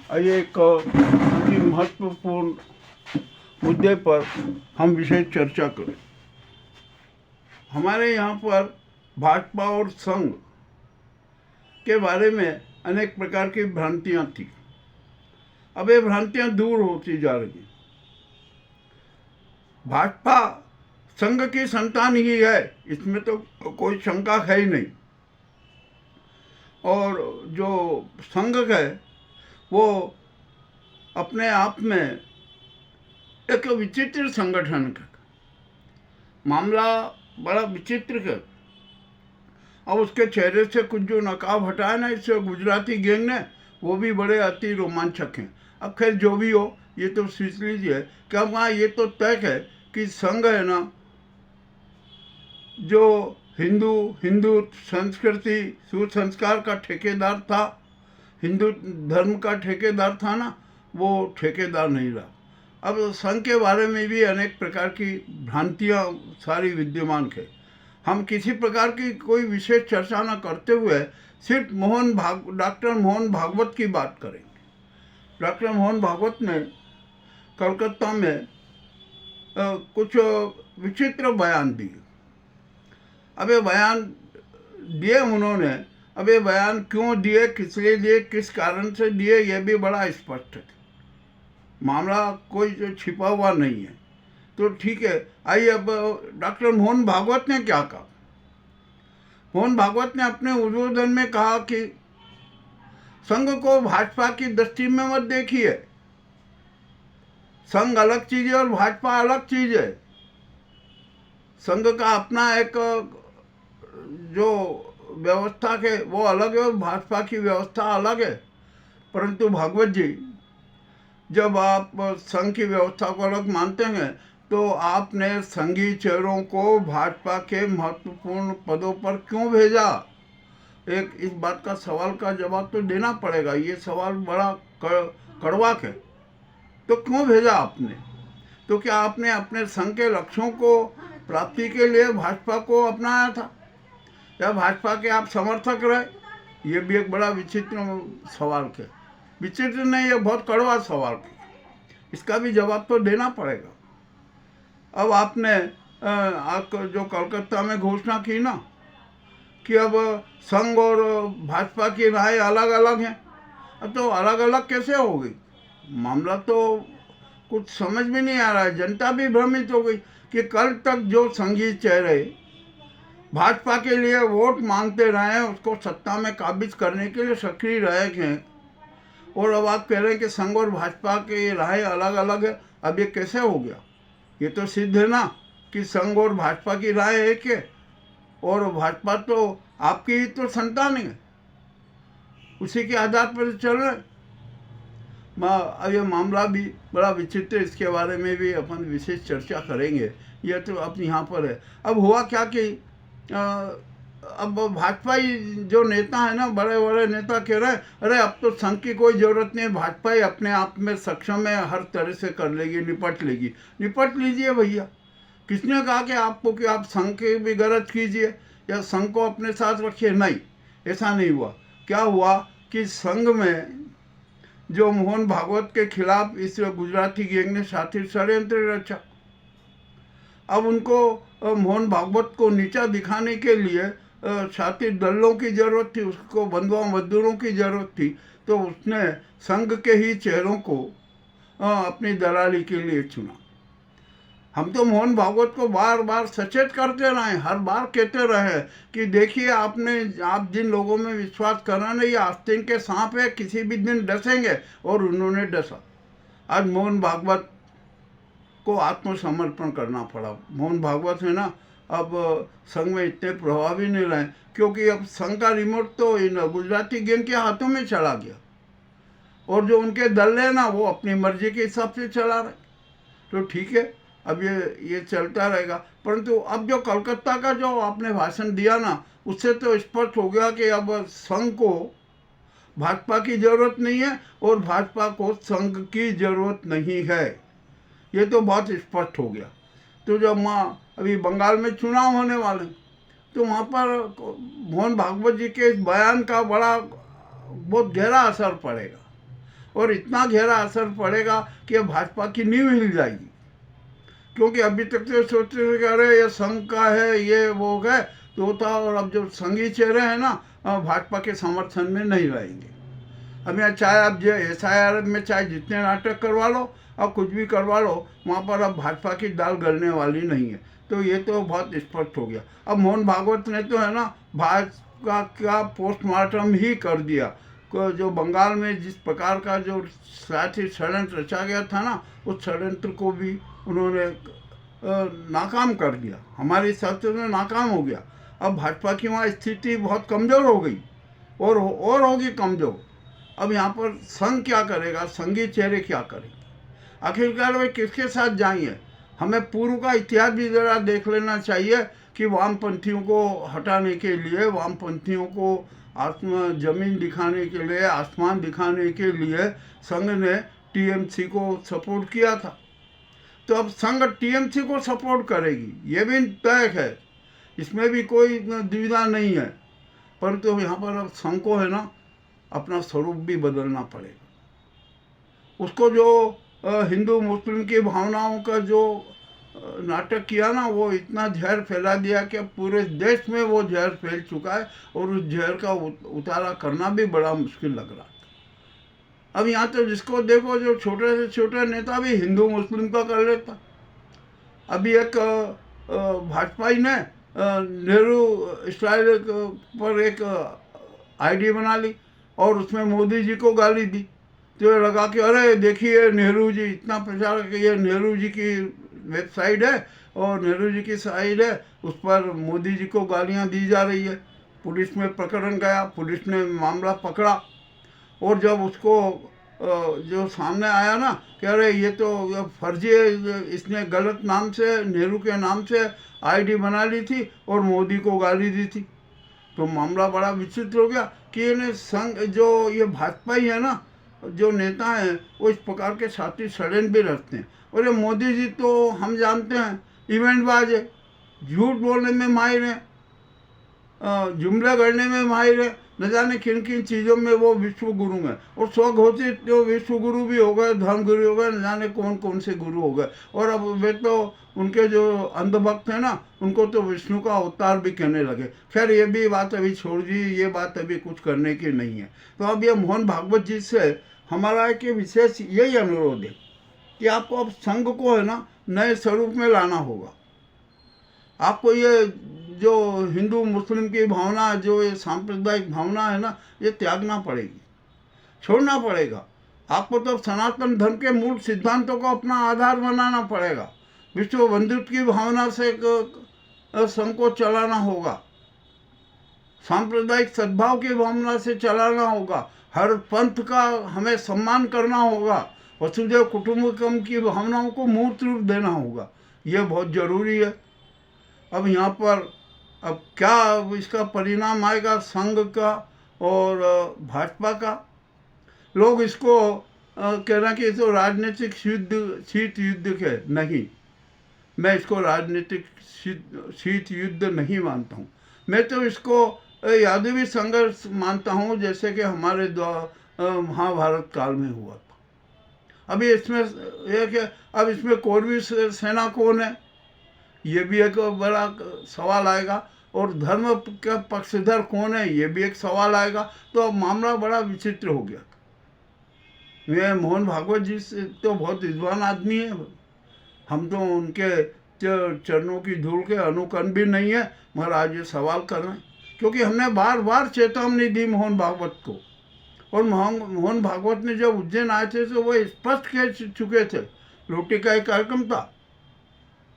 एक अति महत्वपूर्ण मुद्दे पर हम विशेष चर्चा करें। हमारे यहाँ पर भाजपा और संघ के बारे में अनेक प्रकार की भ्रांतियाँ थी। अब ये भ्रांतियाँ दूर होती जा रही। भाजपा संघ की संतान ही है, इसमें तो कोई शंका है ही नहीं। और जो संघ है वो अपने आप में एक विचित्र संगठन है। मामला बड़ा विचित्र है। अब उसके चेहरे से कुछ जो नकाब हटाया ना इस गुजराती गैंग ने, वो भी बड़े अति रोमांचक हैं। अब खैर जो भी हो, ये तो सोच लीजिए कि अब वहाँ ये तो तय है कि संघ है ना, जो हिंदू संस्कृति सुसंस्कार का ठेकेदार था, हिंदू धर्म का ठेकेदार था ना, वो ठेकेदार नहीं रहा। अब संघ के बारे में भी अनेक प्रकार की भ्रांतियाँ सारी विद्यमान है। हम किसी प्रकार की कोई विशेष चर्चा न करते हुए सिर्फ डॉक्टर मोहन भागवत की बात करेंगे। डॉक्टर मोहन भागवत ने कलकत्ता में कुछ विचित्र बयान दिए। अब ये बयान दिए उन्होंने, अब ये बयान क्यों दिए, किस लिए दिए, किस कारण से दिए, ये भी बड़ा स्पष्ट है। मामला कोई जो छिपा हुआ नहीं है। तो ठीक है, आइए अब डॉक्टर मोहन भागवत ने क्या कहा। मोहन भागवत ने अपने उद्बोधन में कहा कि संघ को भाजपा की दृष्टि में मत देखिए। संघ अलग चीज है और भाजपा अलग चीज है। संघ का अपना एक जो व्यवस्था है वो अलग है और भाजपा की व्यवस्था अलग है। परंतु भागवत जी, जब आप संघ की व्यवस्था को अलग मानते हैं तो आपने संघी चेहरों को भाजपा के महत्वपूर्ण पदों पर क्यों भेजा? एक इस बात का सवाल का जवाब तो देना पड़ेगा। ये सवाल बड़ा कड़वा है। तो क्यों भेजा आपने? तो क्या आपने अपने संघ के लक्ष्यों को प्राप्ति के लिए भाजपा को अपनाया था, या भाजपा के आप समर्थक रहे? ये भी एक बड़ा विचित्र सवाल है। विचित्र नहीं, ये बहुत कड़वा सवाल है। इसका भी जवाब तो देना पड़ेगा। अब आपने जो कलकत्ता में घोषणा की ना कि अब संघ और भाजपा की राय अलग अलग हैं, अब तो अलग अलग कैसे हो गई? मामला तो कुछ समझ में नहीं आ रहा है। जनता भी भ्रमित हो गई कि कल तक जो संघी चेहरे भाजपा के लिए वोट मांगते रहे हैं, उसको सत्ता में काबिज करने के लिए सक्रिय रहे हैं, और अब आप कह रहे हैं कि संघ और भाजपा की राय अलग अलग है। अब ये कैसे हो गया? ये तो सिद्ध है ना कि संघ और भाजपा की राय एक है, और भाजपा तो आपकी ही तो संतान है, उसी के आधार पर चल रहे। अब ये मामला भी बड़ा विचित्र, इसके बारे में भी अपन विशेष चर्चा करेंगे। यह तो अब यहाँ पर है। अब हुआ क्या कि अब भाजपा ही जो नेता है ना, बड़े बड़े नेता कह रहे हैं अरे अब तो संघ की कोई ज़रूरत नहीं, भाजपा ही अपने आप में सक्षम है, हर तरह से कर लेगी, निपट लेगी। निपट लीजिए भैया। किसने कहा कि आपको कि आप संघ की भी गरज कीजिए या संघ को अपने साथ रखिए? नहीं, ऐसा नहीं हुआ। क्या हुआ कि संघ में जो मोहन भागवत के खिलाफ इस गुजराती गैंग ने शातिर षड्यंत्र रचा। अब उनको मोहन भागवत को नीचा दिखाने के लिए शातिर दलों की जरूरत थी, उसको बंधुआ मजदूरों की जरूरत थी। तो उसने संघ के ही चेहरों को अपनी दलाली के लिए चुना। हम तो मोहन भागवत को बार बार सचेत करते रहे, हर बार कहते रहे कि देखिए आप जिन लोगों में विश्वास कर रहे हैं ये आस्तीन के सांप है, किसी भी दिन डसेंगे, और उन्होंने डसा। आज मोहन भागवत को आत्मसमर्पण करना पड़ा। मोहन भागवत है ना, अब संघ में इतने प्रभावी नहीं रहे, क्योंकि अब संघ का रिमोट तो इन गुजराती गैंग के हाथों में चला गया, और जो उनके दल है ना वो अपनी मर्जी के हिसाब से चला रहे। तो ठीक है, अब ये चलता रहेगा। परंतु अब जो कलकत्ता का जो आपने भाषण दिया ना, उससे तो स्पष्ट हो गया कि अब संघ को भाजपा की जरूरत नहीं है और भाजपा को संघ की जरूरत नहीं है। ये तो बहुत स्पष्ट हो गया। तो जब अभी बंगाल में चुनाव होने वाले, तो वहाँ पर मोहन भागवत जी के इस बयान का बहुत गहरा असर पड़ेगा। और इतना गहरा असर पड़ेगा कि भाजपा की नींव हिल जाएगी। क्योंकि अभी तक तो सोचते थे कि अरे ये संघ का है, ये वो है तो था, और अब जो संघी चेहरे हैं ना भाजपा के समर्थन में नहीं रहेंगे। अब यहाँ चाहे आप जो SIR में चाहे जितने नाटक करवा लो, अब कुछ भी करवा लो, वहाँ पर अब भाजपा की दाल गलने वाली नहीं है। तो ये तो बहुत स्पष्ट हो गया। अब मोहन भागवत ने तो है ना भाजपा का पोस्टमार्टम ही कर दिया। जो बंगाल में जिस प्रकार का जो साथ ही षड्यंत्र रचा गया था ना, उस षड्यंत्र को भी उन्होंने नाकाम कर दिया, हमारे हिसाब से उन्हें नाकाम हो गया। अब भाजपा की वहाँ स्थिति बहुत कमज़ोर हो गई और होगी कमज़ोर। अब यहाँ पर संघ क्या करेगा, संघी चेहरे क्या करेंगे, आखिरकार वे किसके साथ जाएंगे? हमें पूर्व का इतिहास भी ज़रा देख लेना चाहिए कि वामपंथियों को हटाने के लिए, वामपंथियों को ज़मीन दिखाने के लिए, आसमान दिखाने के लिए संघ ने TMC को सपोर्ट किया था। तो अब संघ TMC को सपोर्ट करेगी, ये भी तय है, इसमें भी कोई दुविधा नहीं है। परंतु तो यहाँ पर अब संघ को है ना अपना स्वरूप भी बदलना पड़ेगा। उसको जो हिंदू मुस्लिम की भावनाओं का जो नाटक किया ना, वो इतना जहर फैला दिया कि अब पूरे देश में वो जहर फैल चुका है और उस जहर का उतारा करना भी बड़ा मुश्किल लग रहा था। अब यहाँ तो जिसको देखो, जो छोटे से छोटे नेता भी हिंदू मुस्लिम का कर लेता। अभी एक भाजपाई ने नेहरू स्टाइल पर एक ID बना ली और उसमें मोदी जी को गाली दी। तो ये लगा कि अरे देखिए नेहरू जी, इतना प्रचार कि ये नेहरू जी की वेबसाइट है और नेहरू जी की साइट है, उस पर मोदी जी को गालियां दी जा रही है। पुलिस में प्रकरण गया, पुलिस ने मामला पकड़ा और जब उसको जो सामने आया ना कि अरे ये तो फर्जी है, इसने गलत नाम से, नेहरू के नाम से ID बना ली थी और मोदी को गाली दी थी, तो मामला बड़ा विचित्र हो गया कि इन्हें संघ जो ये भाजपा ही है ना, जो नेता हैं वो इस प्रकार के साथी षड्यंत्र भी रखते हैं। और ये मोदी जी तो हम जानते हैं इवेंटबाज है, झूठ बोलने में माहिर है, जुमले गढ़ने में माहिर है, न जाने किन किन चीज़ों में वो विश्व गुरु हैं। और स्वघोषित जो विश्व गुरु भी हो गए, धर्म गुरु हो गए, न जाने कौन कौन से गुरु हो गए। और अब वे तो उनके जो अंधभक्त हैं ना, उनको तो विष्णु का अवतार भी कहने लगे। खैर ये भी बात अभी छोड़ दी, ये बात अभी कुछ करने की नहीं है। तो अब ये मोहन भागवत जी से हमारा एक विशेष यही अनुरोध है कि आपको अब संघ को है ना नए स्वरूप में लाना होगा। आपको ये जो हिंदू मुस्लिम की भावना, जो ये सांप्रदायिक भावना है ना, ये त्यागना पड़ेगी, छोड़ना पड़ेगा। आपको तो सनातन धर्म के मूल सिद्धांतों को अपना आधार बनाना पड़ेगा। विश्व बंधुत्व की भावना से संघ को चलाना होगा, सांप्रदायिक सद्भाव की भावना से चलाना होगा, हर पंथ का हमें सम्मान करना होगा, वसुधैव कुटुंबकम की भावनाओं को मूर्त रूप देना होगा। ये बहुत ज़रूरी है। अब यहाँ पर अब क्या इसका परिणाम आएगा संघ का और भाजपा का? लोग इसको कह रहे हैं कि तो राजनीतिक शीत युद्ध है। नहीं, मैं इसको राजनीतिक शीत युद्ध नहीं मानता हूँ। मैं तो इसको यादवी संघर्ष मानता हूँ, जैसे कि हमारे महाभारत काल में हुआ था। अभी इसमें एक अब इसमें कौरवी सेना कौन है, ये भी एक बड़ा सवाल आएगा। और धर्म का पक्षधर कौन है, ये भी एक सवाल आएगा। तो अब मामला बड़ा विचित्र हो गया। वे मोहन भागवत जी से तो बहुत विद्वान आदमी है, हम तो उनके चरणों की धूल के अनुकरण भी नहीं है, मगर आज ये सवाल कर रहे हैं क्योंकि हमने बार बार चेतावनी दी मोहन भागवत को। और मोहन भागवत ने जब उज्जैन आए थे तो वो स्पष्ट कह चुके थे। रोटी का एक कार्यक्रम था,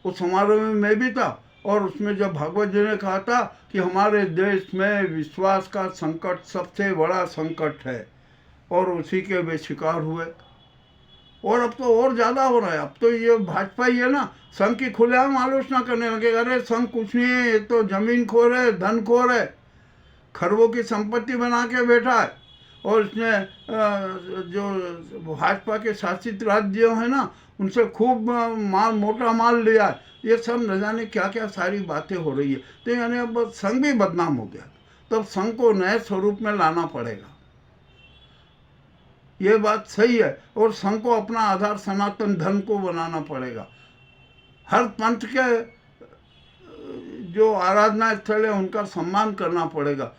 उस समारोह में मैं भी था, और उसमें जब भागवत जी ने कहा था कि हमारे देश में विश्वास का संकट सबसे बड़ा संकट है, और उसी के वे शिकार हुए। और अब तो और ज़्यादा हो रहा है। अब तो ये भाजपा ही है ना, संघ की खुलेआम आलोचना करने लगे, अरे संघ कुछ नहीं है, ये तो जमीन खोर है, धन खोर है, खरबों की संपत्ति बना के बैठा है। और इसने जो भाजपा के शासित राज्यों हैं ना, उनसे खूब मोटा माल लिया है। ये सब न जाने क्या क्या सारी बातें हो रही है। तो यानी अब संघ भी बदनाम हो गया। तो अब संघ को नए स्वरूप में लाना पड़ेगा। ये बात सही है। और संघ को अपना आधार सनातन धर्म को बनाना पड़ेगा। हर पंथ के जो आराधना स्थल है उनका सम्मान करना पड़ेगा।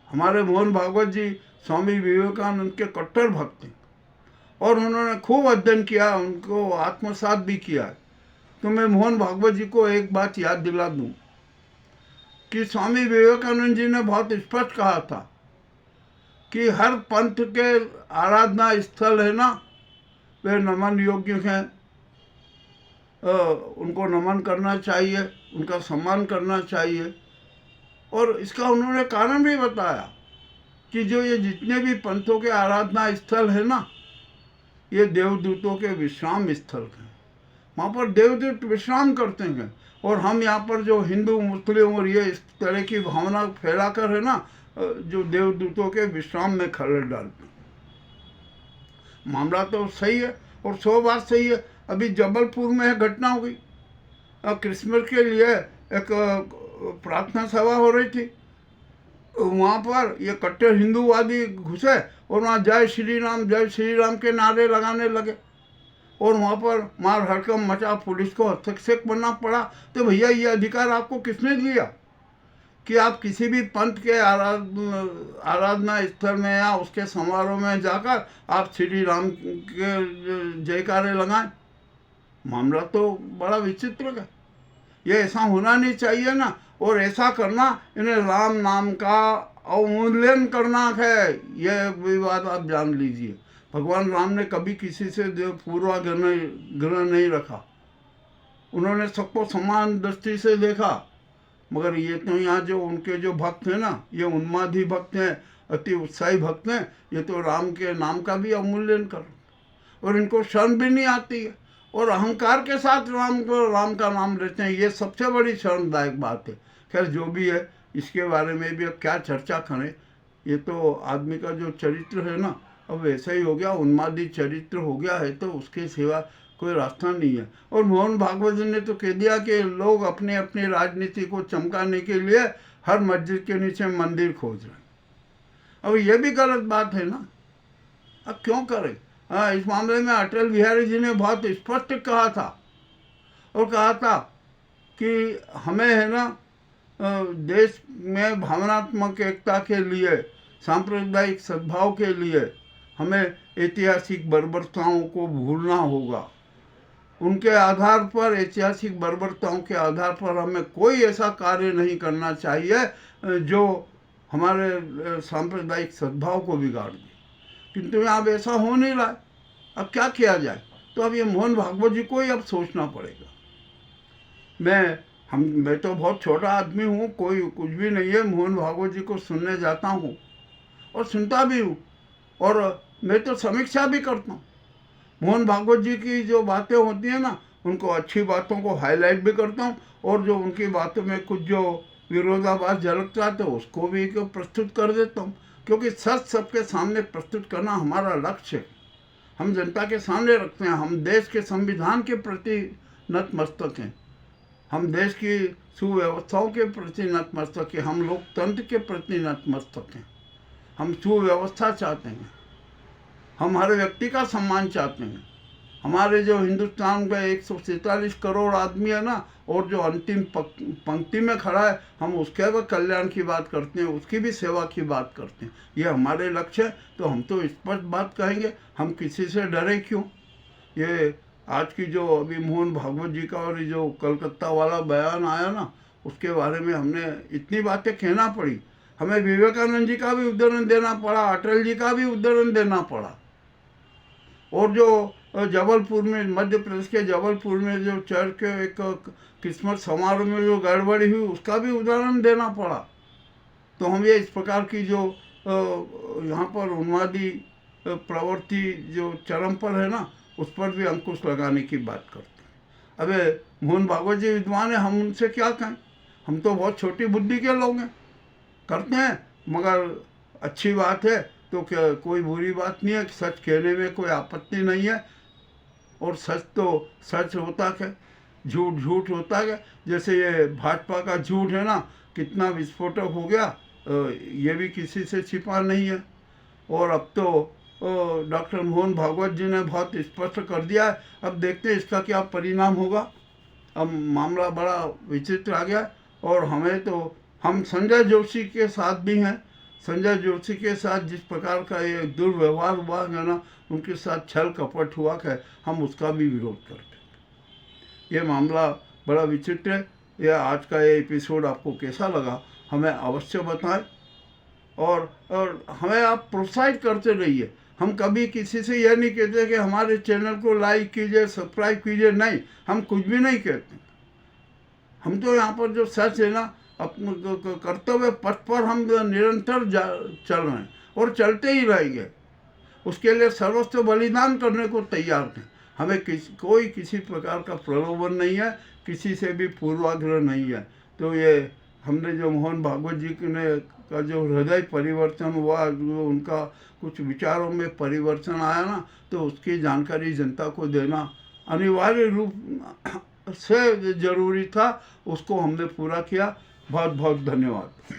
हमारे मोहन भागवत जी स्वामी विवेकानंद के कट्टर भक्त हैं और उन्होंने खूब अध्ययन किया, उनको आत्मसात भी किया है। तो मैं मोहन भागवत जी को एक बात याद दिला दूं कि स्वामी विवेकानंद जी ने बहुत स्पष्ट कहा था कि हर पंथ के आराधना स्थल है ना, वे नमन योग्य हैं, उनको नमन करना चाहिए, उनका सम्मान करना चाहिए। और इसका उन्होंने कारण भी बताया कि जो ये जितने भी पंथों के आराधना स्थल है ना, ये देवदूतों के विश्राम स्थल हैं। वहाँ पर देवदूत विश्राम करते हैं और हम यहाँ पर जो हिंदू मुस्लिम और ये इस तरह की भावना फैलाकर है ना, जो देवदूतों के विश्राम में खलल डालते हैं। मामला तो सही है और 100 बात सही है। अभी जबलपुर में एक घटना हो गई, क्रिसमस के लिए एक प्रार्थना सभा हो रही थी। वहाँ पर ये कट्टर हिंदूवादी घुसे और वहाँ जय श्री राम के नारे लगाने लगे और वहाँ पर मार हड़कम मचा, पुलिस को हस्तक्षेप करना पड़ा। तो भैया ये अधिकार आपको किसने दिया कि आप किसी भी पंथ के आराधना स्थल में या उसके समारोह में जाकर आप श्री राम के जयकारे लगाएं? मामला तो बड़ा विचित्र है। ये ऐसा होना नहीं चाहिए ना। और ऐसा करना, इन्हें राम नाम का अवमूल्यन करना है, यह विवाद आप जान लीजिए। भगवान राम ने कभी किसी से पूर्वाग्रह नहीं रखा, उन्होंने सबको समान दृष्टि से देखा। मगर ये तो यहाँ जो उनके जो भक्त हैं ना, ये उन्मादी भक्त हैं, अति उत्साही भक्त हैं, ये तो राम के नाम का भी अवमूल्यन कर और इनको शर्म भी नहीं आती है और अहंकार के साथ राम का नाम लेते हैं। ये सबसे बड़ी शर्मदायक बात है। खैर जो भी है, इसके बारे में भी अब क्या चर्चा करें। ये तो आदमी का जो चरित्र है ना, अब वैसा ही हो गया, उन्मादी चरित्र हो गया है, तो उसके सिवा कोई रास्ता नहीं है। और मोहन भागवत ने तो कह दिया कि लोग अपने अपनी राजनीति को चमकाने के लिए हर मस्जिद के नीचे मंदिर खोज रहे हैं। अब ये भी गलत बात है ना, अब क्यों करें। हाँ, इस मामले में अटल बिहारी जी ने बहुत स्पष्ट कहा था और कहा था कि हमें है ना देश में भावनात्मक एकता के लिए, सांप्रदायिक सद्भाव के लिए हमें ऐतिहासिक बर्बरताओं को भूलना होगा। उनके आधार पर, ऐतिहासिक बर्बरताओं के आधार पर हमें कोई ऐसा कार्य नहीं करना चाहिए जो हमारे सांप्रदायिक सद्भाव को बिगाड़ दे। किंतु यहाँ ऐसा हो नहीं रहा है। अब क्या किया जाए? तो अब ये मोहन भागवत जी को ही अब सोचना पड़ेगा। मैं तो बहुत छोटा आदमी हूँ, कोई कुछ भी नहीं है। मोहन भागवत जी को सुनने जाता हूँ और सुनता भी हूँ और मैं तो समीक्षा भी करता हूँ। मोहन भागवत जी की जो बातें होती हैं ना, उनको अच्छी बातों को हाईलाइट भी करता हूँ और जो उनकी बातों में कुछ जो विरोधाभास झलकता है तो उसको भी प्रस्तुत कर देता हूँ। क्योंकि सच सबके सामने प्रस्तुत करना हमारा लक्ष्य है। हम जनता के सामने रखते हैं। हम देश के संविधान के प्रति नतमस्तक हैं, हम देश की सुव्यवस्थाओं के प्रति नतमस्तक हैं, हम लोकतंत्र के प्रति नतमस्तक हैं। हम सुव्यवस्था चाहते हैं, हम हर व्यक्ति का सम्मान चाहते हैं। हमारे जो हिंदुस्तान का 147 करोड़ आदमी है ना, और जो अंतिम पंक्ति में खड़ा है, हम उसके भी कल्याण की बात करते हैं, उसकी भी सेवा की बात करते हैं। ये हमारे लक्ष्य है। तो हम तो स्पष्ट बात कहेंगे, हम किसी से डरे क्यों। ये आज की जो अभी मोहन भागवत जी का और जो कलकत्ता वाला बयान आया ना, उसके बारे में हमने इतनी बातें कहना पड़ी। हमें विवेकानंद जी का भी उदाहरण देना पड़ा, अटल जी का भी उदाहरण देना पड़ा। और जो जबलपुर में, मध्य प्रदेश के जबलपुर में जो चर्च के एक क्रिसमस समारोह में जो गड़बड़ी हुई, उसका भी उदाहरण देना पड़ा। तो हम ये इस प्रकार की जो यहाँ पर उन्मादी प्रवृत्ति जो चरम पर है ना, उस पर भी अंकुश लगाने की बात करते हैं। अबे मोहन भागवत जी विद्वान है, हम उनसे क्या कहें। हम तो बहुत छोटी बुद्धि के लोग हैं, करते हैं। मगर अच्छी बात है तो क्या, कोई बुरी बात नहीं है। सच कहने में कोई आपत्ति नहीं है। और सच तो सच होता है, झूठ झूठ होता है। जैसे ये भाजपा का झूठ है ना, कितना विस्फोटक हो गया, ये भी किसी से छिपा नहीं है। और अब तो डॉक्टर मोहन भागवत जी ने बहुत स्पष्ट कर दिया है। अब देखते हैं इसका क्या परिणाम होगा। अब मामला बड़ा विचित्र आ गया और हम संजय जोशी के साथ भी हैं। संजय जोशी के साथ जिस प्रकार का ये दुर्व्यवहार हुआ है ना, उनके साथ छल कपट हुआ है, हम उसका भी विरोध करते हैं। ये मामला बड़ा विचित्र है। यह आज का ये एपिसोड आपको कैसा लगा हमें अवश्य बताएं और हमें आप प्रोत्साहित करते रहिए। हम कभी किसी से यह नहीं कहते कि हमारे चैनल को लाइक कीजिए, सब्सक्राइब कीजिए, नहीं, हम कुछ भी नहीं कहते। हम तो यहाँ पर जो सच है ना, अपने कर्तव्य पथ पर हम निरंतर चल रहे हैं और चलते ही रहेंगे। उसके लिए सर्वस्व बलिदान करने को तैयार हैं। हमें कोई किसी प्रकार का प्रलोभन नहीं है, किसी से भी पूर्वाग्रह नहीं है। तो ये हमने जो मोहन भागवत जी का जो हृदय परिवर्तन हुआ, जो उनका कुछ विचारों में परिवर्तन आया ना, तो उसकी जानकारी जनता को देना अनिवार्य रूप से जरूरी था। उसको हमने पूरा किया। बहुत बहुत धन्यवाद।